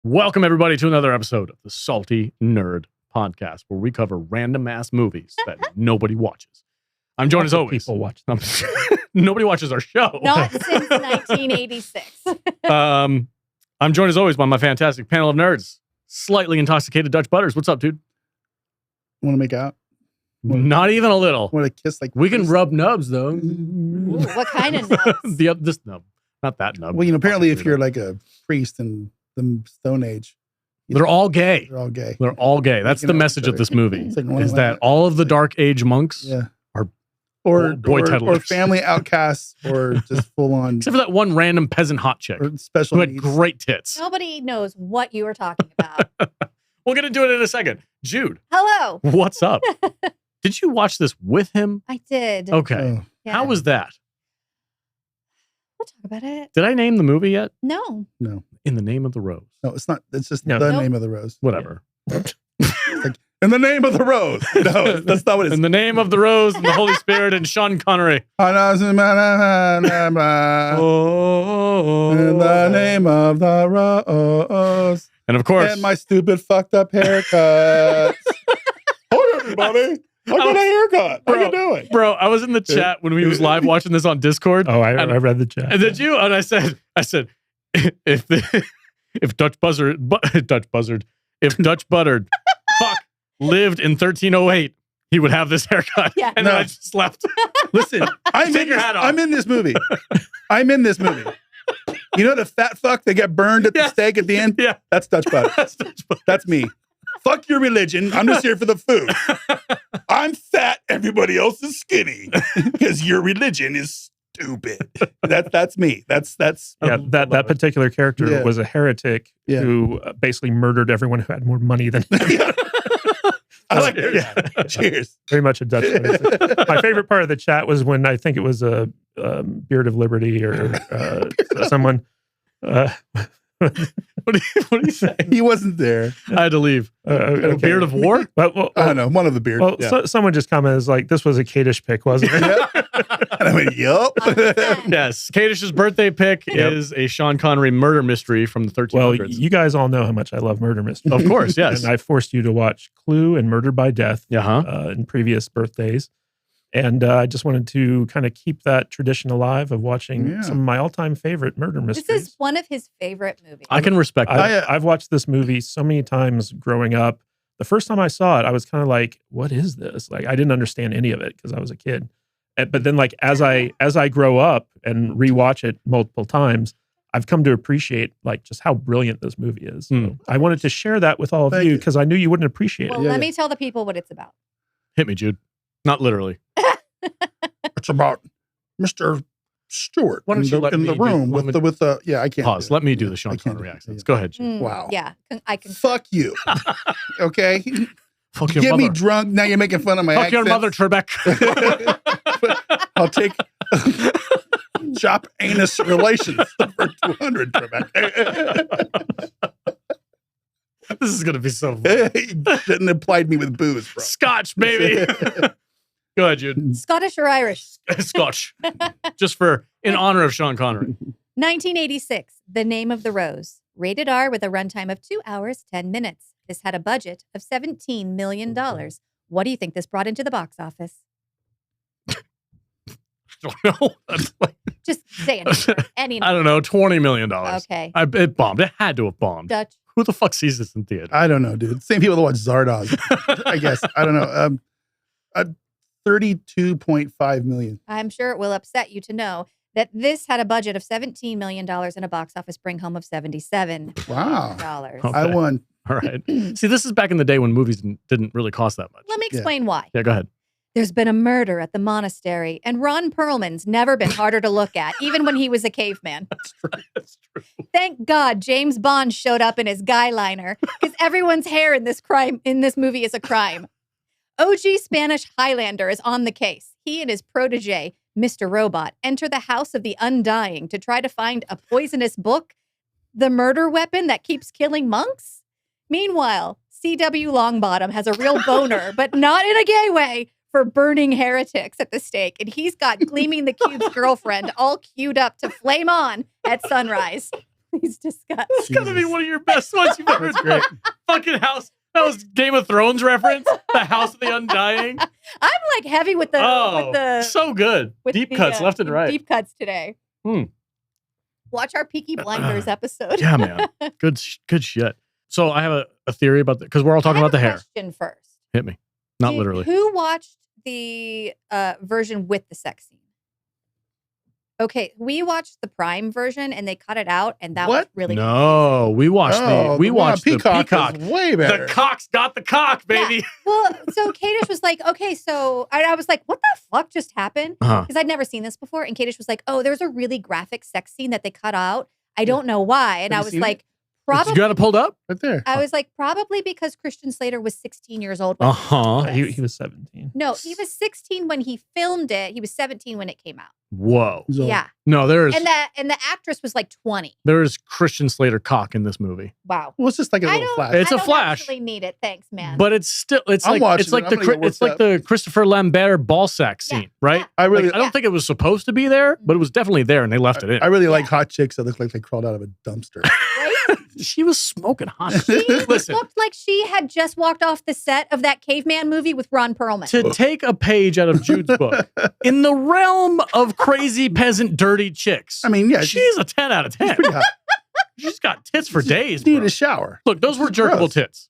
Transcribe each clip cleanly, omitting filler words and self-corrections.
Welcome, everybody, to another episode of the Salty Nerd Podcast, where we cover random-ass movies that nobody watches. I'm joined as always. People watch. Nobody watches our show. Not since 1986. I'm joined as always by my fantastic panel of nerds. Slightly intoxicated Dutch Butters. What's up, dude? Want to make out? Not even a little. Want to kiss like We can this? rub nubs, though. Ooh, what kind of nuts? This nub. Not that nub. Well, apparently if you're like a priest in the Stone Age, They're all gay. they're all gay. They're all gay. That's Making the out with message each of this movie. It's like Is that all of the Dark Age monks Yeah. are or boy or toddlers. family outcasts or just full on Except for that one random peasant hot chick or special who had needs. great tits. Nobody knows what you are talking about. We'll get into it in a second. Jude, Hello. what's up? Did you watch this with him? I did. Okay. Oh, Yeah. How was that? We'll talk about it. Did I name the movie yet? No. no, In the Name of the Rose. no, it's not. It's just No. the Nope. name of the rose. Whatever. In the name of the rose. No, that's not what it's. In the Name of the Rose and the Holy Spirit and Sean Connery. In the name of the rose. And of course, And my stupid fucked up haircut. Hold everybody. I got a haircut. How you doing? bro, I was in the chat when we was live watching this on Discord. Oh, I And- read the chat. And did you? And I said, if Dutch Buttered lived in 1308, he would have this haircut. Yeah. And then No. I just left. Listen, Take your hat off. I'm in this movie. I'm in this movie. You know the fat fuck that got burned at the Yes. stake at the end? Yeah. That's Dutch Butter. That's Dutch Butter. That's me. Fuck your religion. I'm just here for the food. I'm fat. Everybody else is skinny because your religion is stupid. That's me. That's Yeah, that particular character Yeah. was a heretic Yeah. who basically murdered everyone who had more money than him. I like it. Yeah. Cheers. Very much a Dutchman. My favorite part of the chat was when I think it was a Beard of Liberty or someone. What do you say? He wasn't there. I had to leave. Okay. Beard of War? Well, I don't know. One of the beards. well, Yeah. someone just commented like this was a Kadish pick, wasn't it? And I went, yup. Yes. Kadish's birthday pick Yep. is a Sean Connery murder mystery from the 1300s. Well, you guys all know how much I love murder mysteries. Of course, yes. And I forced you to watch Clue and Murder by Death Uh-huh. in previous birthdays. And I just wanted to kind of keep that tradition alive of watching Yeah. some of my all-time favorite murder This mysteries. is one of his favorite movies. I can respect that. I've watched this movie so many times growing up. The first time I saw it, I was kind of like, what is this? Like, I didn't understand any of it because I was a kid. But then like, as I grow up and rewatch it multiple times, I've come to appreciate like just how brilliant this movie is. So Mm. I wanted to share that with all of Thank you you. because I knew you wouldn't appreciate Well, it. Yeah, let yeah. me tell the people what it's about. Hit me, Jude. Not literally. It's about Mr. Stewart Why don't in you the, let in me the do- room let with the yeah, I can't Pause. do it. Let me do Yeah, the Sean I can't Connery do it. accents. Go ahead, Jude. Mm, Wow. Yeah, I can. Fuck you. Okay? Fuck your Get me mother. drunk. Now you're making fun of my Fuck accent. your mother, Trebek. I'll take chop anus relations for 200, Trebek. This is going to be so fun. You shouldn't have plied me with booze, bro. Scotch, baby. Go ahead, Jude. Scottish or Irish? Scotch. Just in honor of Sean Connery. 1986, The Name of the Rose. Rated R with a runtime of 2 hours, 10 minutes. This had a budget of $17 million. What do you think this brought into the box office? I don't know. That's like- Just say a number. Any I number. don't know. $20 million. Okay. It bombed. It had to have bombed. Dutch. Who the fuck sees this in theater? I don't know, dude. Same people that watch Zardoz, I guess. I don't know. 32.5 million. I'm sure it will upset you to know that this had a budget of $17 million and a box office bring home of $77 Wow. million. Okay. I won. All right. See, this is back in the day when movies didn't really cost that much. Let me Yeah. explain why. Yeah, go ahead. There's been a murder at the monastery, and Ron Perlman's never been harder to look at, even when he was a caveman. That's true. Thank God James Bond showed up in his guy liner, because everyone's hair in this movie is a crime. OG Spanish Highlander is on the case. He and his protege, Mr. Robot, enter the House of the Undying to try to find a poisonous book, the murder weapon that keeps killing monks. Meanwhile, C.W. Longbottom has a real boner, but not in a gay way, for burning heretics at the stake. And he's got Gleaming the Cube's girlfriend all queued up to flame on at sunrise. always discuss. It's gonna be one of your best ones you've ever That's great. done. Fucking house. That was Game of Thrones reference. The House of the Undying. I'm like heavy with the so good. with Deep the, cuts left and right. Deep cuts today. Watch our Peaky Blinders episode. Yeah, man. Good shit. So I have a theory about that because we're all talking about the hair. Question first. Hit me. Not literally. Who watched the version with the sex scene? Okay, we watched the Prime version and they cut it out, and that was really No, we watched one on the Peacock. is way better. The cock's got the cock, baby. Yeah. Well, so Kadish was like, okay, so I was like, what the fuck just happened? Because I'd never seen this before. And Kadish was like, oh, there's a really graphic sex scene that they cut out. I don't know why. And Have I you was seen like, probably. You got it pulled up? Right there. I was like, probably because Christian Slater was 16 years old. When He was 17. No, he was 16 when he filmed it. He was 17 when it came out. Whoa. So- Yeah. No, there's And the actress was like 20. there's Christian Slater cock in this movie. Wow. Well, it's just like a I little don't- flash. It's I a don't flash. actually need it. Thanks, man. But it's still it's I'm like watching it's like it. I'm gonna get it's like worked the Christopher Lambert ball sack scene, right? yeah. I really, Like, I don't think it was supposed to be there, but it was definitely there and they left it in. I really like hot chicks that look like they crawled out of a dumpster. Right? She was smoking hot. She Listen, looked like she had just walked off the set of that caveman movie with Ron Perlman. to take a page out of Jude's book, in the realm of crazy peasant dirty chicks, I mean, yeah, she's a 10 out of 10. pretty hot. She's got tits for days, Need bro. a shower. Look, those were jerkable Gross. tits.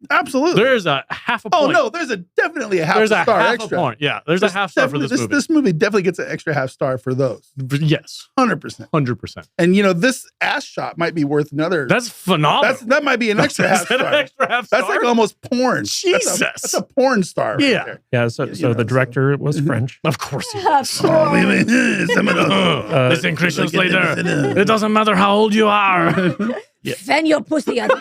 Absolutely. There's a half a Oh point. no, there's definitely a half There's a star half extra. a point. Yeah, there's a half star for this movie. This movie definitely gets an extra half star for those. Yes, 100%. 100%. And this ass shot might be worth another. That's phenomenal. that might be an extra half Is that star. an extra half star? That's like almost porn. Jesus. That's a porn star. Right Yeah. there. Yeah, so the director was French. Of course he Of was. course. Oh, wait, some of those. Listen, Christian Slater, it doesn't matter how old you are. Fan your pussy out.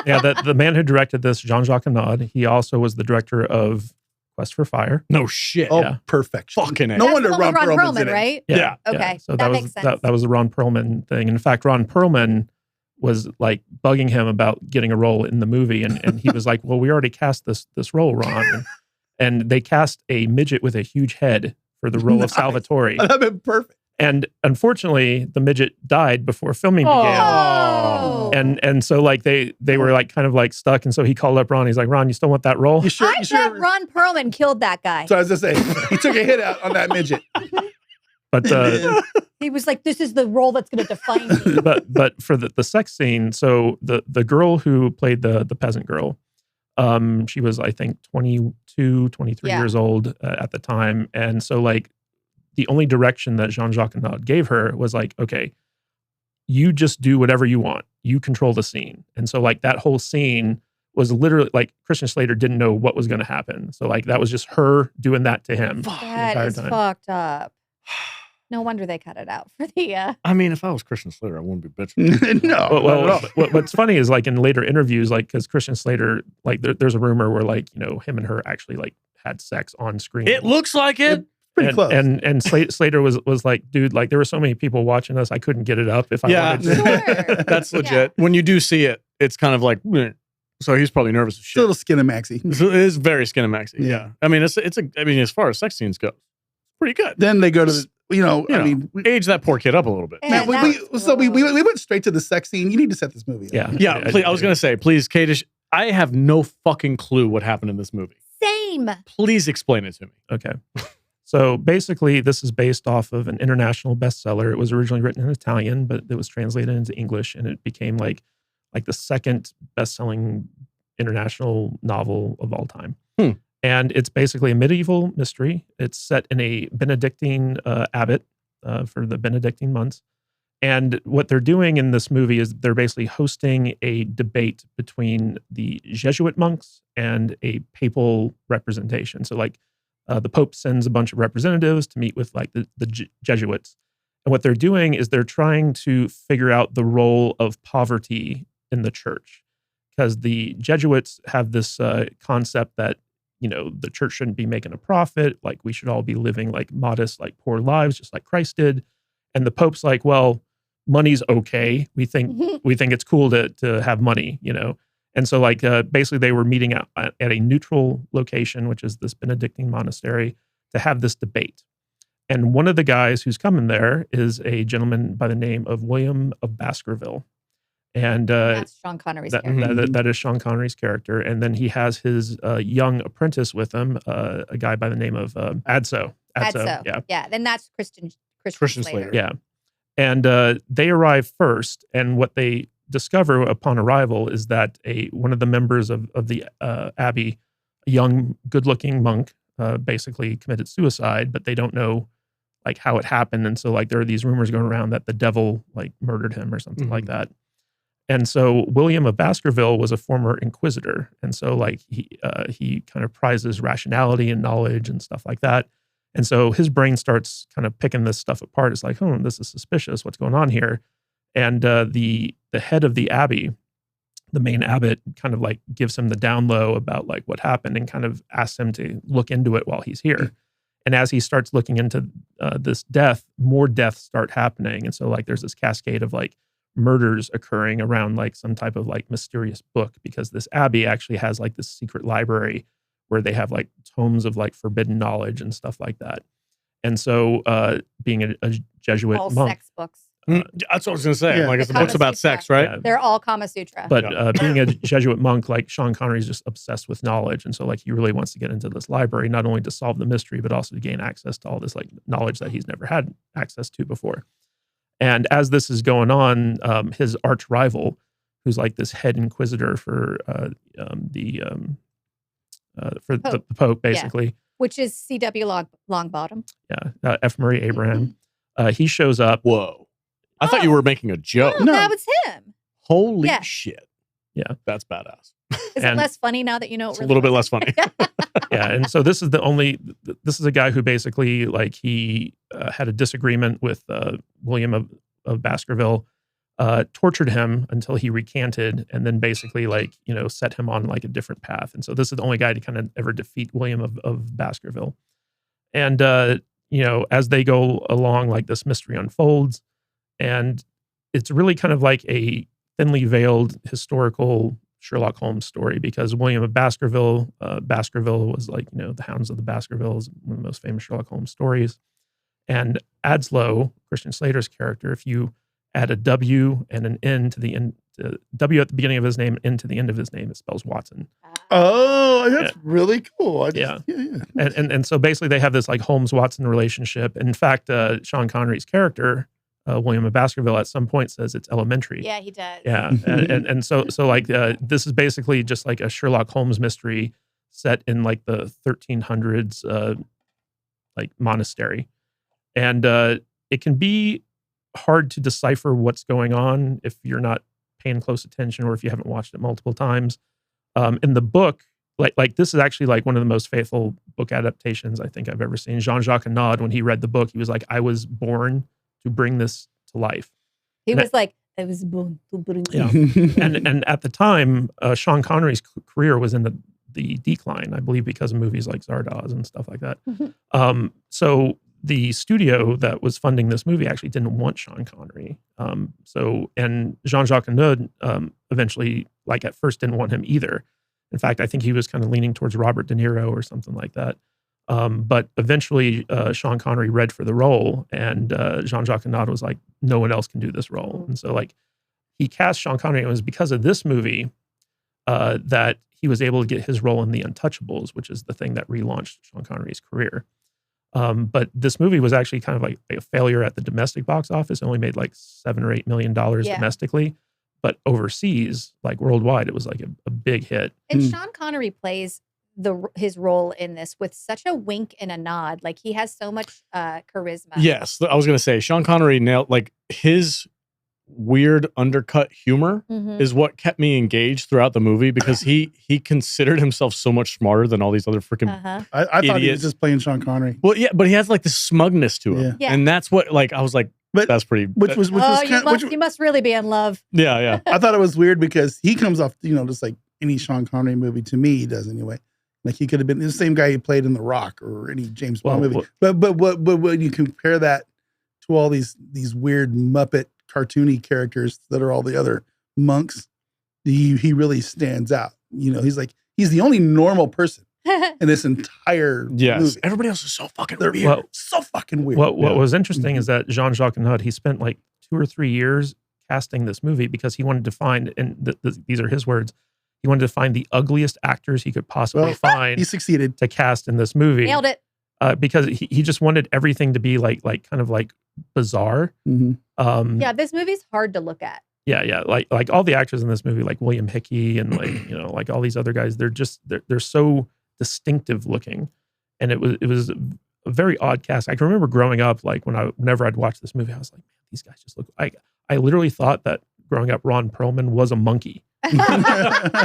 Yeah, the man who directed this, Jean-Jacques Annaud, he also was the director of Quest for Fire. No shit. Oh, Yeah. perfection. Fucking A. No That's wonder the one Ron with Perlman's in it. right? Yeah. Okay, So that was makes sense. that was the Ron Perlman thing. In fact, Ron Perlman was like bugging him about getting a role in the movie, and he was like, "Well, we already cast this role, Ron," and they cast a midget with a huge head for the role of Nice. Salvatore. That'd been perfect. And unfortunately, the midget died before filming began. Oh. And so like they were like kind of like stuck, and so he called up Ron. He's like, "Ron, you still want that role?" You sure? I You sure? bet Ron Perlman killed that guy. So I was just saying, he took a hit out on that midget. But He was like, "This is the role that's going to define me." but for the sex scene, so the girl who played the peasant girl, she was I think 22, 23 Yeah. years old at the time, and so like the only direction that Jean-Jacques Annaud gave her was like, okay, you just do whatever you want, you control the scene, and so like that whole scene was literally like Christian Slater didn't know what was going to happen, so like that was just her doing that to him. Fuck. That entire is time. fucked up. No wonder they cut it out for the. I mean, if I was Christian Slater, I wouldn't be bitching. No. Well, not at all. what's funny is like in later interviews, like because Christian Slater, like there's a rumor where like him and her actually like had sex on screen. It looks like it. Pretty and, close. And Slater was like, dude, like there were so many people watching this, I couldn't get it up if I Yeah. wanted to. Sure. That's Yeah. legit. When you do see it, it's kind of like, "Meh." So he's probably nervous as It's a shit. little skinemaxy. So it is very skinemaxy. Yeah. Yeah. I mean, I mean, as far as sex scenes go, pretty good. Then they go to the, I mean, Age that poor kid up a little bit. Yeah, man, that we was went straight to the sex scene. You need to set this movie up. Yeah. Yeah, please, I was going to say, please, Kadish, I have no fucking clue what happened in this movie. Same. Please explain it to me. Okay. So basically, this is based off of an international bestseller. It was originally written in Italian, but it was translated into English, and it became like the second best-selling international novel of all time. And it's basically a medieval mystery. It's set in a Benedictine abbot for the Benedictine monks. And what they're doing in this movie is they're basically hosting a debate between the Jesuit monks and a papal representation. So like the Pope sends a bunch of representatives to meet with like the Jesuits. And what they're doing is they're trying to figure out the role of poverty in the church. Because the Jesuits have this concept that, the church shouldn't be making a profit. Like we should all be living like modest, like poor lives, just like Christ did. And the Pope's like, well, money's okay. We think it's cool to have money, And so like basically they were meeting at a neutral location, which is this Benedictine monastery, to have this debate. And one of the guys who's coming there is a gentleman by the name of William of Baskerville. And That's Sean Connery's character. that is Sean Connery's character. And then he has his young apprentice with him, a guy by the name of Adso. Adso. Yeah. Then that's Christian Slater. Yeah. And they arrive first. And what they discover upon arrival is that one of the members of the abbey, a young, good-looking monk, basically committed suicide, but they don't know like how it happened. And so like there are these rumors going around that the devil like murdered him or something like that. And so William of Baskerville was a former inquisitor. And so like he kind of prizes rationality and knowledge and stuff like that. And so his brain starts kind of picking this stuff apart. It's like, oh, this is suspicious. What's going on here? And the head of the abbey, the main abbot, kind of like gives him the down low about like what happened and kind of asks him to look into it while he's here. And as he starts looking into this death, more deaths start happening. And so like there's this cascade of like murders occurring around like some type of like mysterious book, because this abbey actually has like this secret library where they have like tomes of like forbidden knowledge and stuff like that. And so being a Jesuit all monk, sex books. That's what I was going to say. Yeah. Like, it's the books about sex, right? Yeah. They're all Kama Sutra. But being a Jesuit monk, like Sean Connery is just obsessed with knowledge. And so like he really wants to get into this library, not only to solve the mystery, but also to gain access to all this like knowledge that he's never had access to before. And as this is going on, his arch rival, who's like this head inquisitor for the Pope, basically. Which is C.W. Longbottom. Yeah. F. Murray Abraham. He shows up. Whoa. I thought you were making a joke. Oh, that was him. Holy shit. Yeah. That's badass. Is it less funny now that you know it It's really a little bit was? less funny. Yeah. And so this is a guy who basically like he had a disagreement with William of Baskerville, tortured him until he recanted, and then basically like, set him on like a different path. And so this is the only guy to kind of ever defeat William of Baskerville. And, as they go along, like this mystery unfolds, and it's really kind of like a thinly veiled historical Sherlock Holmes story, because William of Baskerville was like, the Hounds of the Baskervilles, one of the most famous Sherlock Holmes stories. And Adslow, Christian Slater's character, if you add a W and an N to the end, W at the beginning of his name, N to the end of his name, it spells Watson. Oh, that's really cool. Yeah. And so basically they have this like Holmes-Watson relationship. In fact, Sean Connery's character, William of Baskerville, at some point says it's elementary. Yeah, he does. Yeah. and so like this is basically just like a Sherlock Holmes mystery set in like the 1300s like monastery. And it can be hard to decipher what's going on if you're not paying close attention or if you haven't watched it multiple times. In the book, like this is actually like one of the most faithful book adaptations I think I've ever seen. Jean-Jacques Annaud, when he read the book, he was like, I was born to bring this to life. He was like, I was born to bring this. Yeah. and at the time, Sean Connery's career was in the decline, I believe, because of movies like Zardoz and stuff like that. So the studio that was funding this movie actually didn't want Sean Connery. And Jean-Jacques Annaud eventually, like at first, didn't want him either. In fact, I think he was kind of leaning towards Robert De Niro or something like that. But eventually, Sean Connery read for the role, and Jean-Jacques Annaud was like, no one else can do this role. And so like he cast Sean Connery. It was because of this movie that he was able to get his role in The Untouchables, which is the thing that relaunched Sean Connery's career. But this movie was actually kind of like a failure at the domestic box office. It only made like $7 or $8 million domestically, but overseas, like worldwide, it was like a big hit. And Sean Connery plays his role in this with such a wink and a nod. Like he has so much charisma. Yes, I was going to say Sean Connery nailed like his weird undercut humor is what kept me engaged throughout the movie, because he considered himself so much smarter than all these other freaking I thought he was just playing Sean Connery. Well, yeah, but he has like this smugness to him. Yeah. And that's what like I was like, that's pretty You must really be in love. Yeah. I thought it was weird because he comes off, just like any Sean Connery movie, to me he does anyway. Like he could have been the same guy he played in The Rock or any James Bond movie. But when you compare that to all these weird Muppet cartoony characters that are all the other monks, he really stands out. He's the only normal person in this entire movie. Everybody else is so fucking They're weird. so fucking weird. What was interesting is that Jean-Jacques Annaud, he spent like 2 or 3 years casting this movie because he wanted to find, and these are his words, he wanted to find the ugliest actors he could possibly find. He succeeded to cast in this movie. Nailed it. Because he just wanted everything to be like kind of like bizarre. Yeah, this movie's hard to look at. Yeah. Like all the actors in this movie, like William Hickey and like, like all these other guys, they're so distinctive looking. And it was a very odd cast. I can remember growing up, like whenever I'd watch this movie, I was like, man, these guys just look, I literally thought that growing up, Ron Perlman was a monkey.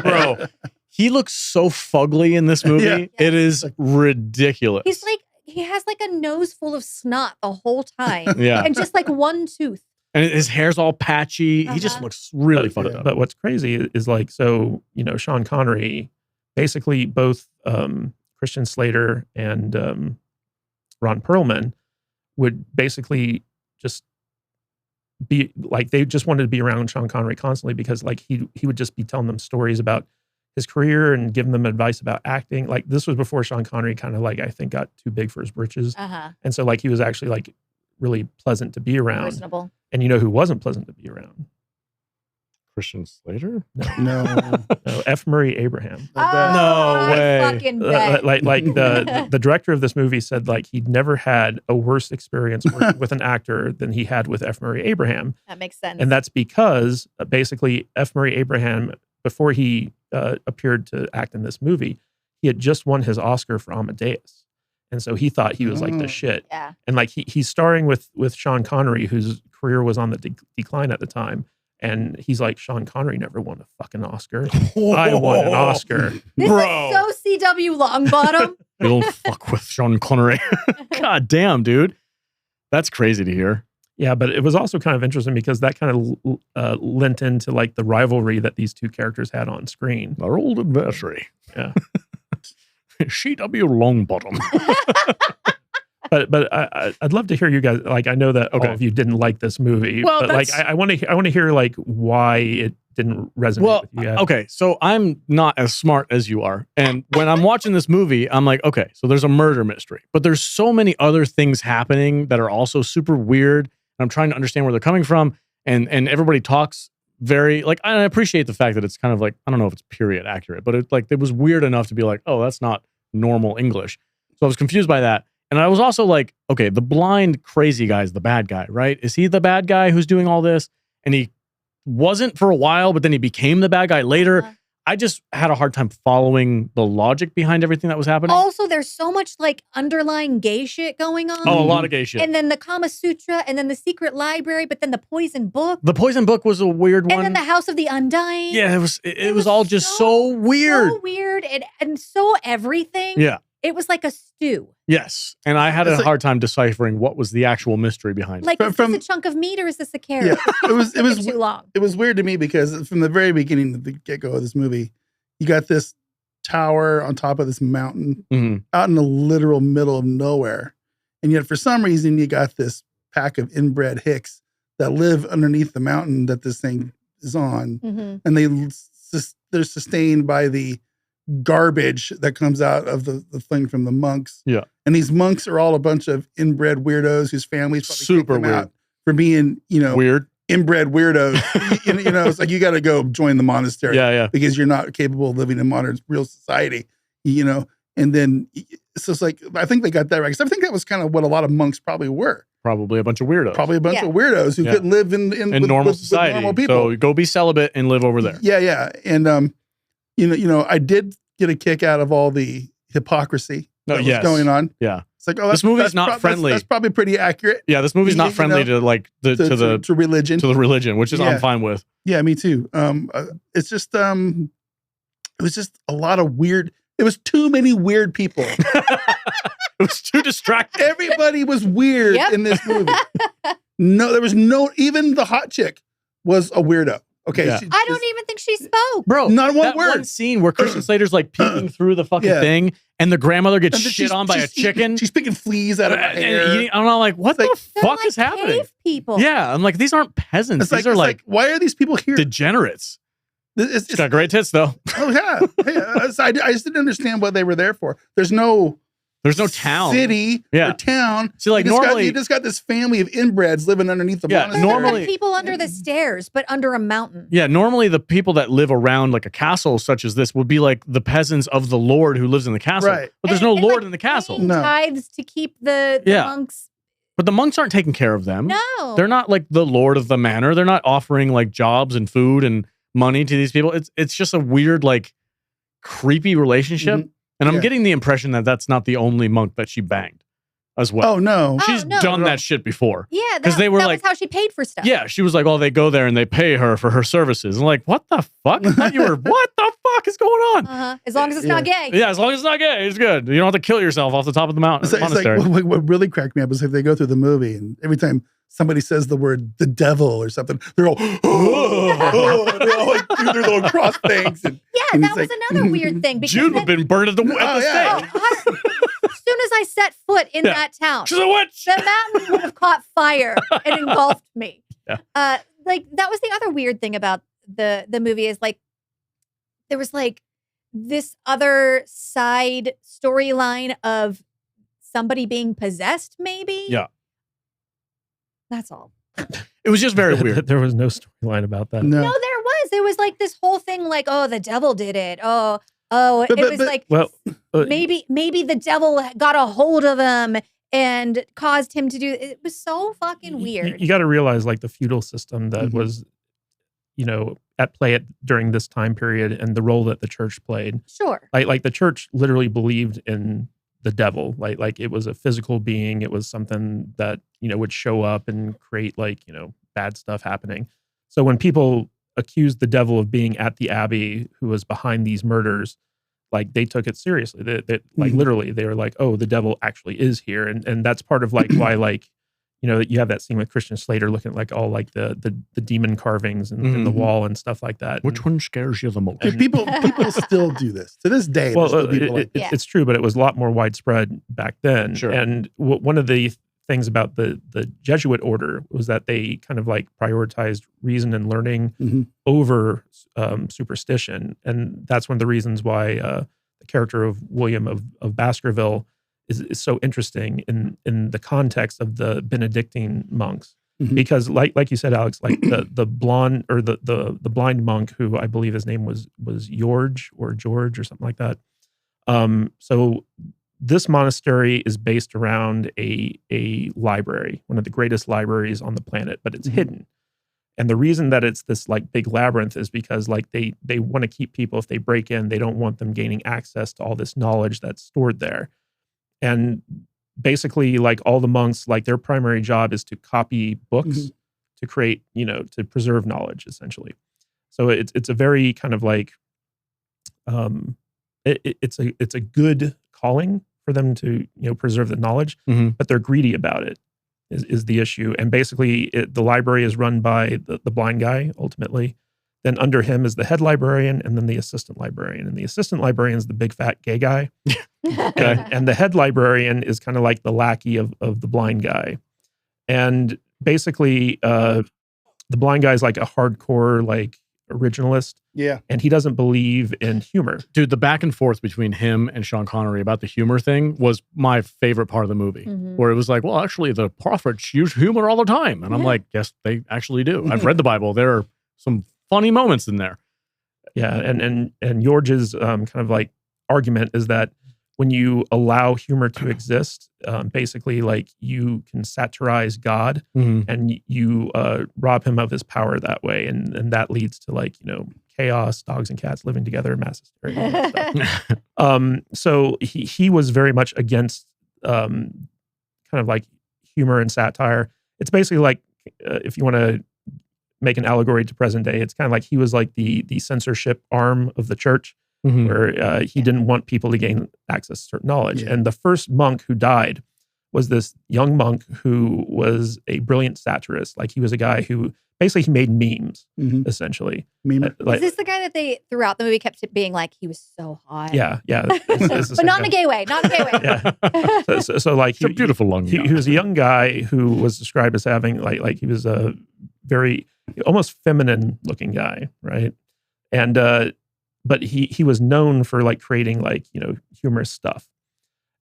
Bro, he looks so fugly in this movie. Yeah. It is ridiculous. He's like, he has like a nose full of snot the whole time. Yeah. And just like one tooth. And his hair's all patchy. He just looks really fucked up. But what's crazy is like, so, Sean Connery, basically both Christian Slater and Ron Perlman would basically just be like, they just wanted to be around Sean Connery constantly because like he would just be telling them stories about his career and giving them advice about acting. Like this was before Sean Connery kind of like, I think got too big for his britches. And so like he was actually like really pleasant to be around. Personable. And you know who wasn't pleasant to be around? Christian Slater? No. F. Murray Abraham. No way. I fucking bet. Like the director of this movie said like he'd never had a worse experience working with an actor than he had with F. Murray Abraham. That makes sense. And that's because basically F. Murray Abraham, before he appeared to act in this movie, he had just won his Oscar for Amadeus. And so he thought he was like the shit. Yeah. And like he's starring with Sean Connery, whose career was on the decline at the time. And he's like, Sean Connery never won a fucking Oscar. I won an Oscar. This Bro. is so CW Longbottom. You don't fuck with Sean Connery. God damn, dude. That's crazy to hear. Yeah, but it was also kind of interesting because that kind of lent into like the rivalry that these two characters had on screen. Our old adversary. Yeah. CW Longbottom. But I'd love to hear you guys. Like, I know that all of you didn't like this movie, Well, but like, I want to hear like why it didn't resonate with you guys. Okay, so I'm not as smart as you are, and when I'm watching this movie, I'm like, okay, so there's a murder mystery, but there's so many other things happening that are also super weird, and I'm trying to understand where they're coming from, and everybody talks very like. I appreciate the fact that it's kind of like, I don't know if it's period accurate, but it was weird enough to be like, oh, that's not normal English. So I was confused by that. And I was also like, okay, the blind crazy guy is the bad guy, right? Is he the bad guy who's doing all this? And he wasn't for a while, but then he became the bad guy later. I just had a hard time following the logic behind everything that was happening. Also, there's so much like underlying gay shit going on. Oh, a lot of gay shit. And then the Kama Sutra, and then the secret library, but then the poison book. The poison book was a weird one. And then the House of the Undying. Yeah, it was all just so weird. So weird and so everything. Yeah. It was like a stew. Yes. And I had a hard time deciphering what was the actual mystery behind it. Like, is this a chunk of meat or is this a carrot? Yeah, it was too long. It was weird to me because from the very beginning, the get-go of this movie, you got this tower on top of this mountain out in the literal middle of nowhere. And yet for some reason, you got this pack of inbred hicks that live underneath the mountain that this thing is on. And they're sustained by the garbage that comes out of the thing from the monks. Yeah. And these monks are all a bunch of inbred weirdos whose families probably super kicked them weird out for being, weird inbred weirdos. It's like you got to go join the monastery because you're not capable of living in modern real society, and then so it's like, I think they got that right. Because I think that was kind of what a lot of monks probably were. Probably a bunch of weirdos. Probably a bunch of weirdos who couldn't live in normal society. With normal people. So go be celibate and live over there. Yeah. And, I did get a kick out of all the hypocrisy that was going on. Yeah. It's like, this movie's not friendly. That's probably pretty accurate. Yeah, this movie's not friendly to like to religion. To the religion, which is I'm fine with. Yeah, me too. It's just it was just a lot of weird. It was too many weird people. It was too distracting. Everybody was weird in this movie. No, there was even the hot chick was a weirdo. Okay. Yeah. I don't even think she spoke. Bro, not one that word. One scene where Christian Slater's like peeking through the fucking thing and the grandmother gets shit on by a chicken. She's picking fleas out of her hair. I'm not like, what the fuck is happening? Cave people. Yeah. I'm like, these aren't peasants. These are like, why are these people here? Degenerates. It's got great tits though. Oh yeah. I just didn't understand what they were there for. There's no town, city, or town. See, like you just got this family of inbreds living underneath the monastery. Normally people under the stairs, but under a mountain. Yeah, normally the people that live around like a castle such as this would be like the peasants of the lord who lives in the castle. Right. But there's no lord in the castle. No tithes to keep the monks. But the monks aren't taking care of them. No, they're not like the lord of the manor. They're not offering like jobs and food and money to these people. It's just a weird, like, creepy relationship. Mm-hmm. And I'm getting the impression that that's not the only monk that she banged as well. Oh, no. She's done that shit before. Yeah, because that was how she paid for stuff. Yeah, she was like, oh, they go there and they pay her for her services. I'm like, what the fuck? I thought you were, what the fuck is going on? As long as it's not gay. Yeah, as long as it's not gay, it's good. You don't have to kill yourself off the top of the mountain. Monastery. It's like, what really cracked me up is if they go through the movie and every time somebody says the word the devil or something, they're all, they're all like, they're going cross things. And that was another weird thing. Jude would have been burned at the stake. As soon as I set foot in that town, she's a witch. The mountain would have caught fire and engulfed me. Yeah. Like that was the other weird thing about the movie is like there was like this other side storyline of somebody being possessed, maybe. Yeah. That's all. It was just very weird. There was no storyline about that. No, there was. There was like this whole thing like, oh, the devil did it. Maybe the devil got a hold of him and caused him to do it. Was so fucking weird. You got to realize like the feudal system that was, at play during this time period and the role that the church played. Sure. Like the church literally believed in the devil, like it was a physical being. It was something that, would show up and create bad stuff happening. So when people accused the devil of being at the abbey who was behind these murders, like they took it seriously. Literally they were like, oh, the devil actually is here. And that's part of like why you have that scene with Christian Slater looking at like all like the demon carvings in the wall and stuff like that. Which one scares you the most? People still do this to this day. Well, it's true, but it was a lot more widespread back then. Sure. And one of the things about the Jesuit order was that they kind of like prioritized reason and learning over superstition. And that's one of the reasons why the character of William of Baskerville is so interesting in the context of the Benedictine monks. Because like you said, Alex, like the blonde or the blind monk who I believe his name was George or something like that. So this monastery is based around a library, one of the greatest libraries on the planet, but it's hidden. And the reason that it's this like big labyrinth is because like they want to keep people, if they break in, they don't want them gaining access to all this knowledge that's stored there. And basically like all the monks, like their primary job is to copy books to create, to preserve knowledge essentially. So it's a very kind of like, it's a good calling for them to, preserve the knowledge, but they're greedy about it is the issue. And basically the library is run by the blind guy ultimately. Then under him is the head librarian and then the assistant librarian. And the assistant librarian is the big fat gay guy. and the head librarian is kind of like the lackey of the blind guy. And basically the blind guy is like a hardcore like originalist. Yeah. And he doesn't believe in humor. Dude, the back and forth between him and Sean Connery about the humor thing was my favorite part of the movie. Where it was like, well, actually the prophets use humor all the time. And I'm like, yes, they actually do. I've read the Bible. There are some funny moments in there. Yeah, and George's kind of like argument is that when you allow humor to exist, basically like you can satirize God and you rob him of his power that way, and that leads to like chaos, dogs and cats living together, mass hysteria. And stuff. So he was very much against kind of like humor and satire. It's basically like if you want to make an allegory to present day, it's kind of like he was like the censorship arm of the church, where he didn't want people to gain access to certain knowledge. And the first monk who died was this young monk who was a brilliant satirist. Like he was a guy who basically he made memes, essentially. Meme. Is this the guy that they throughout the movie kept being like he was so hot? Yeah. But not in a gay way. Not in a gay way. Yeah. So like he's a beautiful young guy. He was a young guy who was described as having like he was a very almost feminine looking guy, right? And but he was known for like creating like, humorous stuff.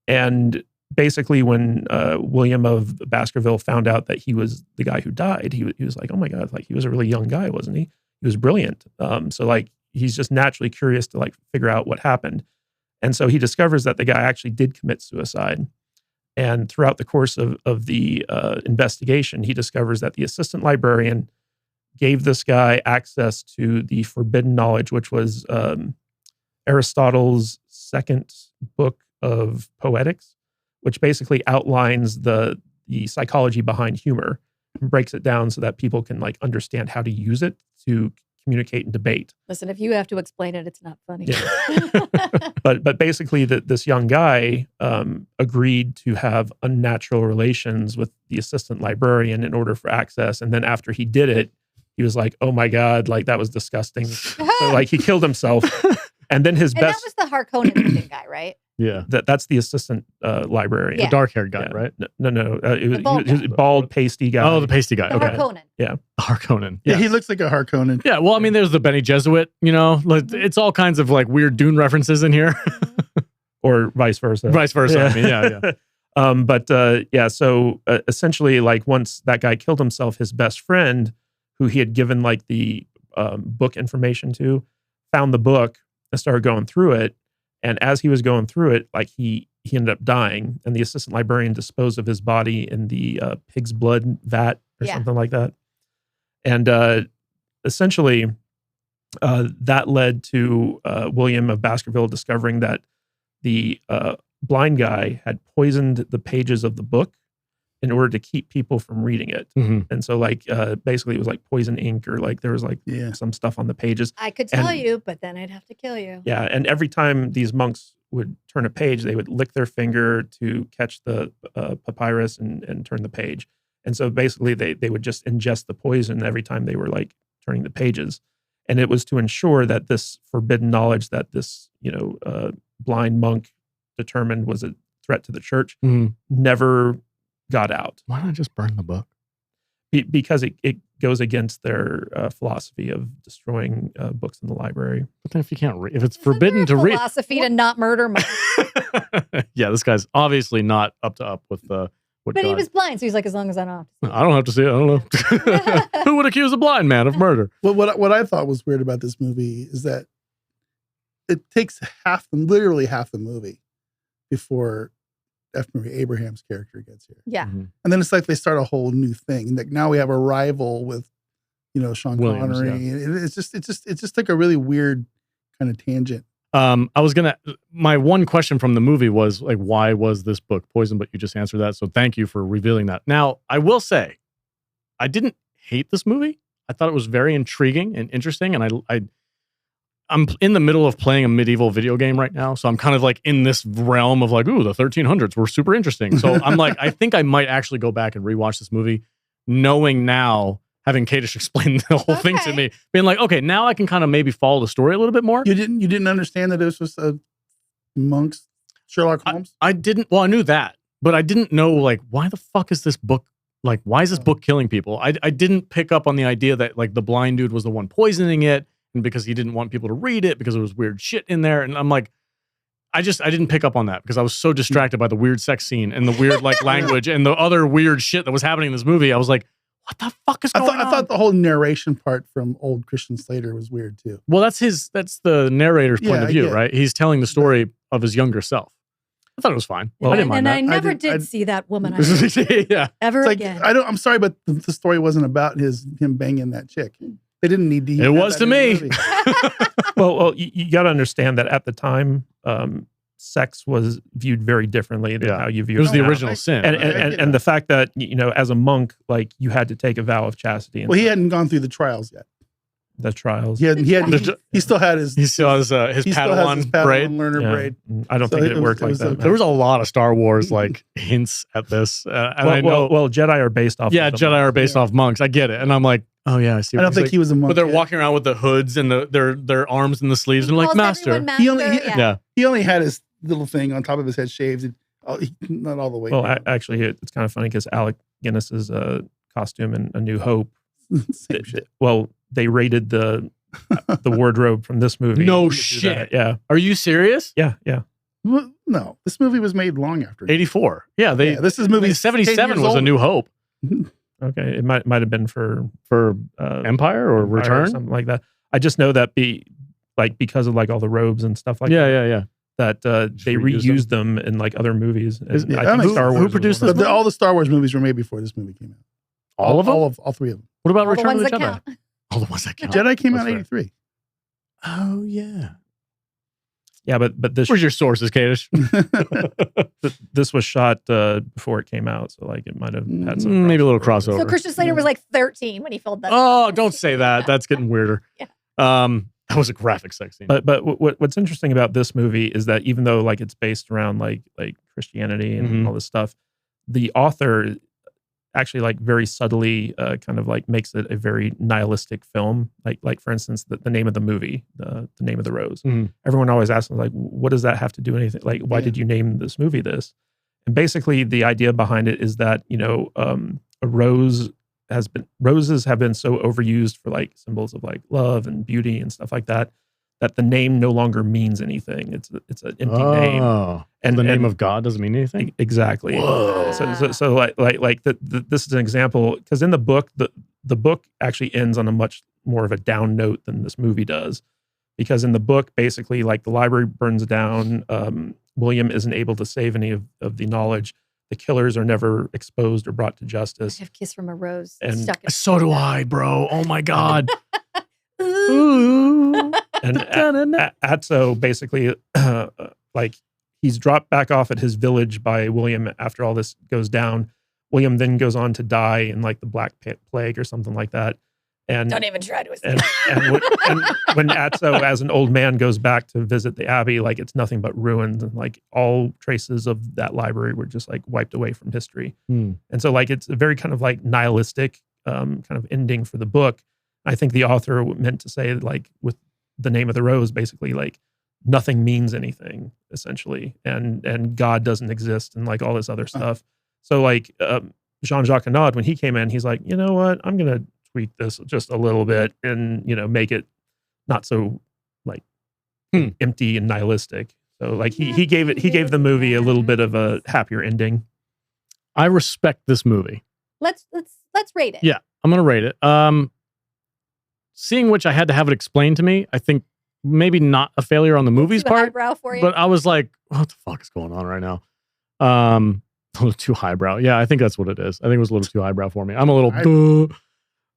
And basically when William of Baskerville found out that he was the guy who died, he was like, oh my God, like he was a really young guy, wasn't he? He was brilliant. So like he's just naturally curious to like figure out what happened. And so he discovers that the guy actually did commit suicide. And throughout the course of the investigation, he discovers that the assistant librarian gave this guy access to the forbidden knowledge, which was Aristotle's second book of Poetics, which basically outlines the psychology behind humor and breaks it down so that people can like understand how to use it to communicate and debate. Listen, if you have to explain it, it's not funny. Yeah. But basically this young guy agreed to have unnatural relations with the assistant librarian in order for access. And then after he did it, he was like, oh my God, like that was disgusting. So like he killed himself. And then his best... that was the Harkonnen guy, right? Yeah. That's the assistant librarian. Yeah. The dark-haired guy, right? No. He was a bald, pasty guy. Oh, the pasty guy. The Okay. Harkonnen. Yeah. The Harkonnen. Yeah, he looks like a Harkonnen. Yeah, well, I mean, there's the Benny Jesuit, like, it's all kinds of like weird Dune references in here. Or vice versa. Vice versa. Yeah. I mean, yeah. So essentially, like once that guy killed himself, his best friend, who he had given like the book information to, found the book and started going through it. And as he was going through it, like he ended up dying, and the assistant librarian disposed of his body in the pig's blood vat or something like that. And essentially, that led to William of Baskerville discovering that the blind guy had poisoned the pages of the book in order to keep people from reading it. Mm-hmm. And so like, basically it was like poison ink, or like there was like some stuff on the pages. I could tell you, but then I'd have to kill you. Yeah. And every time these monks would turn a page, they would lick their finger to catch the papyrus and turn the page. And so basically they would just ingest the poison every time they were like turning the pages. And it was to ensure that this forbidden knowledge that this, blind monk determined was a threat to the church never got out. Why not just burn the book? Because it goes against their philosophy of destroying books in the library. But then if you can't read, if it's forbidden to read, philosophy to not murder monks. Yeah, this guy's obviously not up with what. But he was blind, so he's like, as long as I don't have to. I don't have to see it. I don't know. Who would accuse a blind man of murder? Well, what I thought was weird about this movie is that it takes literally half the movie before F. Murray Abraham's character gets here. Yeah. Mm-hmm. And then it's like they start a whole new thing. Like now we have a rival with, Sean Williams, Connery. Yeah. It just took a really weird kind of tangent. My one question from the movie was like, why was this book poisoned? But you just answered that. So thank you for revealing that. Now, I will say, I didn't hate this movie. I thought it was very intriguing and interesting. And I'm in the middle of playing a medieval video game right now. So I'm kind of like in this realm of like, ooh, the 1300s were super interesting. So I'm like, I think I might actually go back and rewatch this movie, knowing now, having Kadish explain the whole thing to me, being like, okay, now I can kind of maybe follow the story a little bit more. You didn't understand that this was a monk's Sherlock Holmes? I didn't. Well, I knew that, but I didn't know like, why the fuck is this book? Like, why is this book killing people? I didn't pick up on the idea that like the blind dude was the one poisoning it, and because he didn't want people to read it because there was weird shit in there. And I'm like, I didn't pick up on that because I was so distracted by the weird sex scene and the weird like language and the other weird shit that was happening in this movie. I was like, what the fuck is going on? I thought the whole narration part from old Christian Slater was weird too. Well, that's the narrator's point of view, right? He's telling the story of his younger self. I thought it was fine. Well, I didn't mind that. I never did see that woman yeah. ever like, again. I'm sorry, but the story wasn't about him banging that chick. They didn't need to. It was to me. Well, you got to understand that at the time, sex was viewed very differently than how you view it. It was the original sin. And the fact that, as a monk, like you had to take a vow of chastity. Well, he hadn't gone through the trials yet. The trials. He still had his. He still has his Padawan braid. Learner braid. I don't think it worked like that. There was a lot of Star Wars like hints at this, and I know. Well, Jedi are based off. Yeah, Jedi are based off monks. I get it, and I'm like, oh yeah, I see. I don't think he was a monk, but they're walking around with the hoods and their arms in the sleeves, and like master. He only had his little thing on top of his head shaved. Not all the way. Well, actually, it's kind of funny because Alec Guinness's costume in A New Hope. Same shit. Well, they raided the the wardrobe from this movie. No to do shit. that. Yeah. Are you serious? Yeah. Yeah. Well, no, this movie was made long after 84. Yeah, this is movie 77 was A New Hope Okay. It might have been for Empire or Return, something like that. I just know that because of like all the robes and stuff like yeah. that they reused them in like other movies. And I think Star Wars. Who produced was one this? of them. all the Star Wars movies were made before this movie came out. All of them? All three of them. What about All the Return of ones the that Jedi? count. All the ones that count. Jedi came out in That's right. 83. Oh yeah. Yeah, but this Where's your sources, Kadish? this was shot before it came out, so like it might have had some Maybe a little crossover. So Christian Slater was like 13 when he filmed that. Oh, don't say that. That's getting weirder. Yeah. That was a graphic sex scene. But what's interesting about this movie is that even though like it's based around like Christianity and all this stuff, the author actually like very subtly kind of like makes it a very nihilistic film. Like for instance, the name of the movie, the name of the rose. Everyone always asks like, what does that have to do with anything? Like, why did you name this movie this? And basically, the idea behind it is that a roses have been so overused for like symbols of like love and beauty and stuff like that, that the name no longer means anything. It's an empty name. And the name of God doesn't mean anything? Exactly. Whoa. So like this is an example, because in the book, the book actually ends on a much more of a down note than this movie does. Because in the book, basically, like the library burns down. William isn't able to save any of the knowledge. The killers are never exposed or brought to justice. I have Kiss from a Rose. And stuck in So do I, bro. Oh my God. Ooh. Ooh. And Atso basically, like he's dropped back off at his village by William after all this goes down. William then goes on to die in like the Black Plague or something like that. And Don't even try to and when Atso, as an old man, goes back to visit the abbey, like it's nothing but ruins, and like all traces of that library were just like wiped away from history. And so like it's a very kind of like nihilistic kind of ending for the book. I think the author meant to say like with the name of the rose, basically like nothing means anything essentially, and God doesn't exist, and like all this other stuff. So like Jean-Jacques Annaud, when he came in, he's like, you know what, I'm gonna tweak this just a little bit and make it not so like empty and nihilistic. So like he gave the movie a little bit of a happier ending. I respect this movie. Let's rate it. Yeah, I'm gonna rate it. Seeing which I had to have it explained to me. I think maybe not a failure on the movie's part, highbrow for you. but I was like, what the fuck is going on right now? A little too highbrow. Yeah, I think that's what it is. I think it was a little too highbrow for me. I'm a little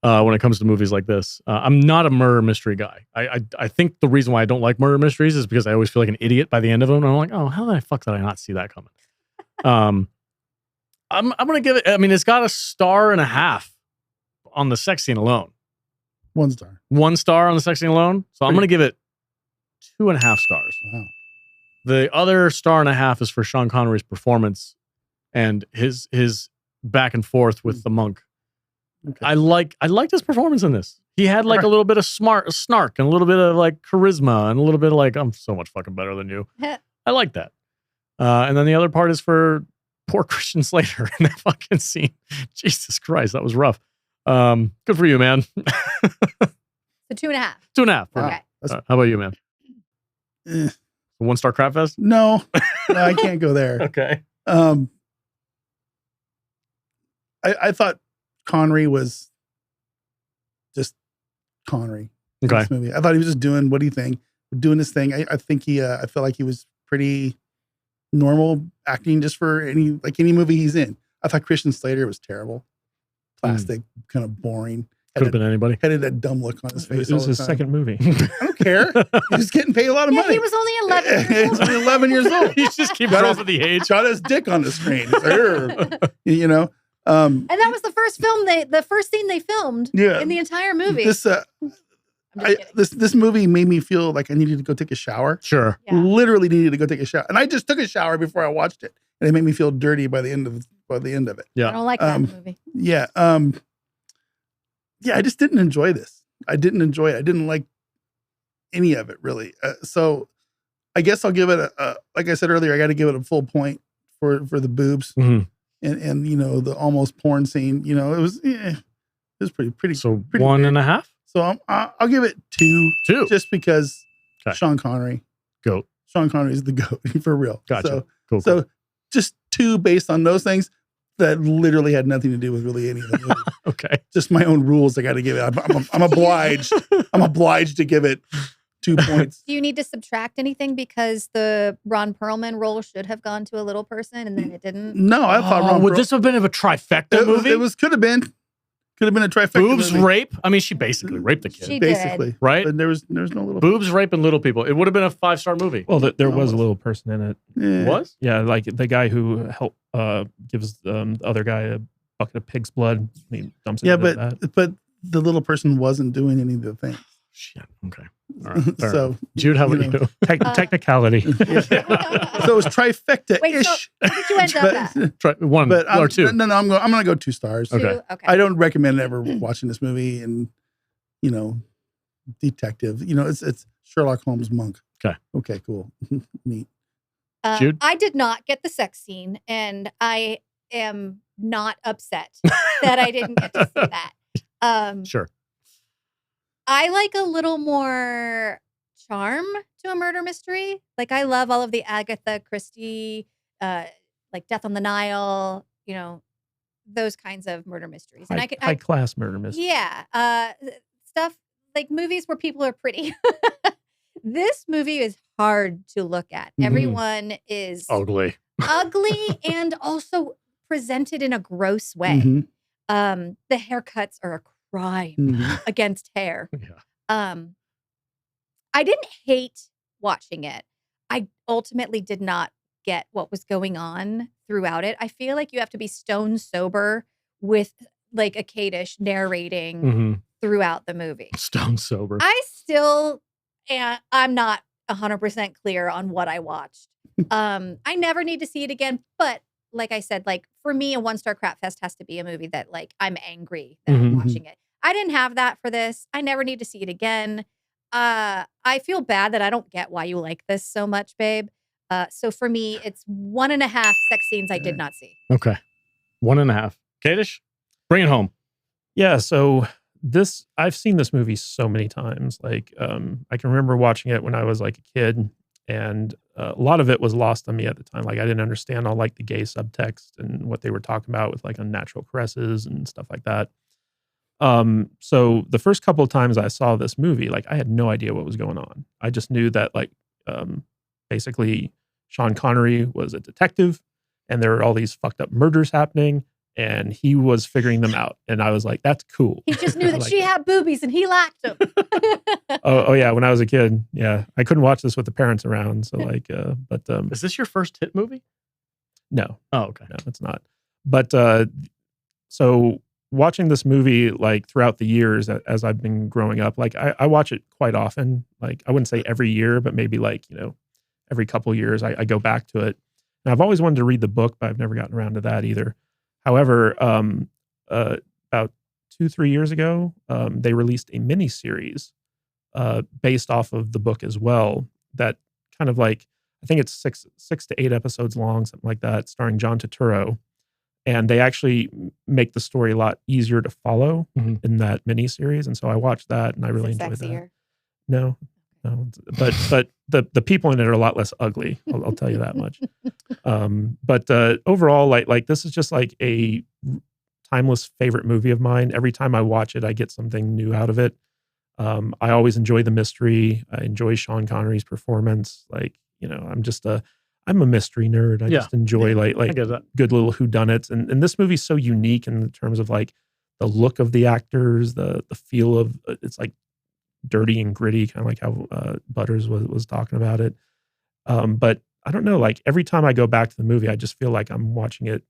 when it comes to movies like this. I'm not a murder mystery guy. I think the reason why I don't like murder mysteries is because I always feel like an idiot by the end of them. And I'm like, oh, how the fuck did I not see that coming? I'm gonna give it. I mean, it's got a 1.5 stars on the sex scene alone. 1 star. 1 star on the sex scene alone. So I'm gonna give it 2.5 stars. Wow. The other 1.5 stars is for Sean Connery's performance and his back and forth with the monk. Okay. I liked his performance in this. He had like a little bit of snark and a little bit of like charisma and a little bit of like, I'm so much fucking better than you. I like that. And then the other part is for poor Christian Slater in that fucking scene. Jesus Christ, that was rough. Good for you, man. So 2.5. 2.5. Okay. How about you, man? 1 star crap fest? No, I can't go there. Okay. I thought Connery was just Connery. In Okay. this movie. I thought he was just doing doing his thing. I think I felt like he was pretty normal acting just for any movie he's in. I thought Christian Slater was terrible, plastic, kind of boring. Could have been anybody. Had that dumb look on his face. It was his second movie. I don't care. He's getting paid a lot of money. He was only 11 years He's old. only 11 years old. He just keeps dropping the age. Shot his dick on the screen. He's like, you know. And that was the first scene they filmed in the entire movie. This movie made me feel like I needed to go take a shower. Sure. Yeah. Literally needed to go take a shower. And I just took a shower before I watched it. And it made me feel dirty by the end of it. Yeah. I don't like that movie. Yeah. I just didn't enjoy this. I didn't enjoy it. I didn't like any of it really. So I guess I'll give it like I said earlier, I got to give it a full point for the boobs. Mm-hmm. And the almost porn scene, it was pretty. So pretty 1.5? So I'll give it 2. 2. Just because Okay. Sean Connery. Goat. Sean Connery is the GOAT for real. Gotcha. So, Cool. so just 2 based on those things that literally had nothing to do with really any of the movie. Okay. Just my own rules I got to give it. I'm obliged. I'm obliged to give it 2 points. Do you need to subtract anything because the Ron Perlman role should have gone to a little person and then it didn't? No, I thought would this have been a trifecta movie? It could have been a trifecta. Boobs, movie. rape. I mean, she basically raped the kid, She Basically, did. right? But there's no little Boobs, rape, and little people. It would have been a 5-star movie. Well, there was a little person in it. Yeah. Was? Yeah, like the guy who gives the other guy a bucket of pig's blood. He dumps it Yeah, into that. but the little person wasn't doing any of the things. Shit. Okay. All right. Fair So enough. Jude, how about you? Technicality. So it was trifecta-ish. Wait, so what did you end up at? Try 1 or 2. No, I'm going to go 2 stars. Okay. 2? Okay. I don't recommend ever watching this movie. And detective. It's Sherlock Holmes monk. Okay. Okay. Cool. Neat. Jude? I did not get the sex scene, and I am not upset that I didn't get to see that. Sure. I like a little more charm to a murder mystery. Like, I love all of the Agatha Christie, like Death on the Nile, those kinds of murder mysteries. And High class murder mystery. yeah, stuff like movies where people are pretty. This movie is hard to look at. Mhm. Everyone is Ugly. ugly and also presented in a gross way. Mhm. The haircuts are a crime Mhm. against hair. Yeah. I didn't hate watching it. I ultimately did not get what was going on throughout it. I feel like you have to be stone sober with like a Kadish narrating Mm-hmm. throughout the movie. Stone sober. I'm not 100% clear on what I watched. I never need to see it again, but like I said, like for me, a 1-star crap fest has to be a movie that like I'm angry that I'm Mhm. watching it. I didn't have that for this. I never need to see it again. I feel bad that I don't get why you like this so much, babe. So for me, it's 1.5 sex scenes I did not see. Okay. 1.5. Kadish, bring it home. Yeah, so I've seen this movie so many times. Like, I can remember watching it when I was like a kid, and a lot of it was lost on me at the time. Like, I didn't understand all like the gay subtext and what they were talking about with like unnatural caresses and stuff like that. So the first couple of times I saw this movie, like I had no idea what was going on. I just knew that like, basically Sean Connery was a detective and there were all these fucked up murders happening and he was figuring them out. And I was like, that's cool. He just knew that Like she had boobies and he liked them. Oh yeah. When I was a kid. Yeah. I couldn't watch this with the parents around. So like, Is this your first hit movie? no, Oh, okay. no, it's not. But, so watching this movie, like throughout the years as I've been growing up, like I watch it quite often. Like I wouldn't say every year, but maybe like, every couple of years I go back to it. And I've always wanted to read the book, but I've never gotten around to that either. However, about 2-3 years ago, they released a mini series based off of the book as well. That kind of like, I think it's 6 to 8 episodes long, something like that, starring John Turturro. And they actually make the story a lot easier to follow in that mini series. And so I watched that and I really enjoyed that. No, but the people in it are a lot less ugly. I'll tell you that much. But overall, like this is just like a timeless favorite movie of mine. Every time I watch it, I get something new out of it. I always enjoy the mystery. I enjoy Sean Connery's performance. Like, I'm a mystery nerd. I just enjoy like I get that. good little whodunits. And this movie's so unique in terms of like the look of the actors, the feel of it's like dirty and gritty, kind of like how Butters was talking about it. But I don't know, like every time I go back to the movie, I just feel like I'm watching it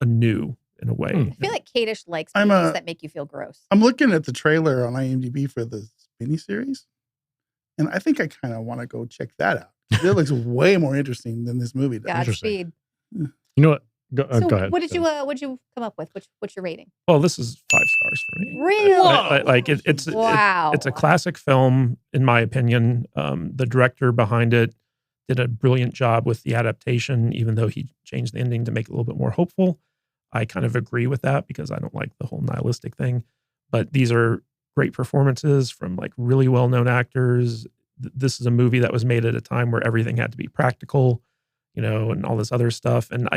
anew in a way. I feel like Kadish likes I'm movies that make you feel gross. I'm looking at the trailer on IMDb for the miniseries, and I think I kind of want to go check that out. It looks way more interesting than this movie does. Godspeed. You know what? Go ahead. What did you come up with? What's your rating? Well, this is 5 stars for me. Really? Like it's Wow. it's a classic film, in my opinion. The director behind it did a brilliant job with the adaptation, even though he changed the ending to make it a little bit more hopeful. I kind of agree with that because I don't like the whole nihilistic thing. But these are great performances from like really well-known actors. This is a movie that was made at a time where everything had to be practical, and all this other stuff. And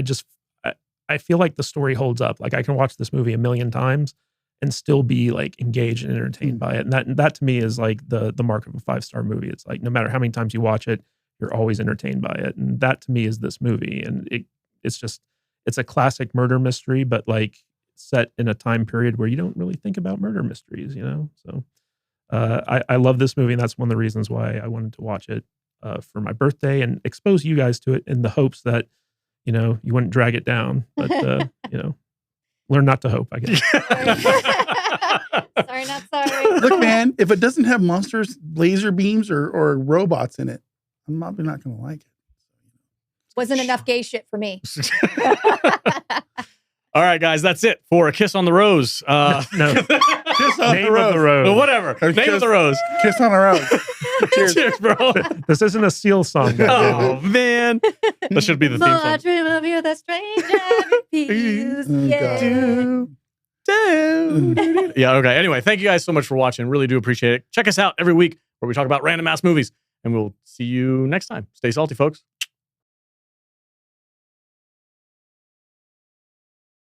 I feel like the story holds up. Like I can watch this movie a million times and still be like engaged and entertained by it. And that to me is like the mark of a 5-star movie. It's like no matter how many times you watch it, you're always entertained by it. And that to me is this movie. And it's a classic murder mystery, but like set in a time period where you don't really think about murder mysteries, So I love this movie, and that's one of the reasons why I wanted to watch it for my birthday and expose you guys to it in the hopes that, you wouldn't drag it down. But, learn not to hope, I guess. Sorry, not sorry. Look, man, if it doesn't have monsters, laser beams, or robots in it, I'm probably not going to like it. Wasn't enough gay shit for me. All right, guys, that's it for A Kiss on the Rose. No. Kiss on Name the rose. of the rose. Well, whatever. Name of the Rose. Kiss on the rose. Cheers. Cheers, bro. This isn't a Seal song. Oh, man. That should be the theme More song. dream of you, the stranger refuse. Oh, Yeah. Yeah, okay. Anyway, thank you guys so much for watching. Really do appreciate it. Check us out every week where we talk about random ass movies. And we'll see you next time. Stay salty, folks.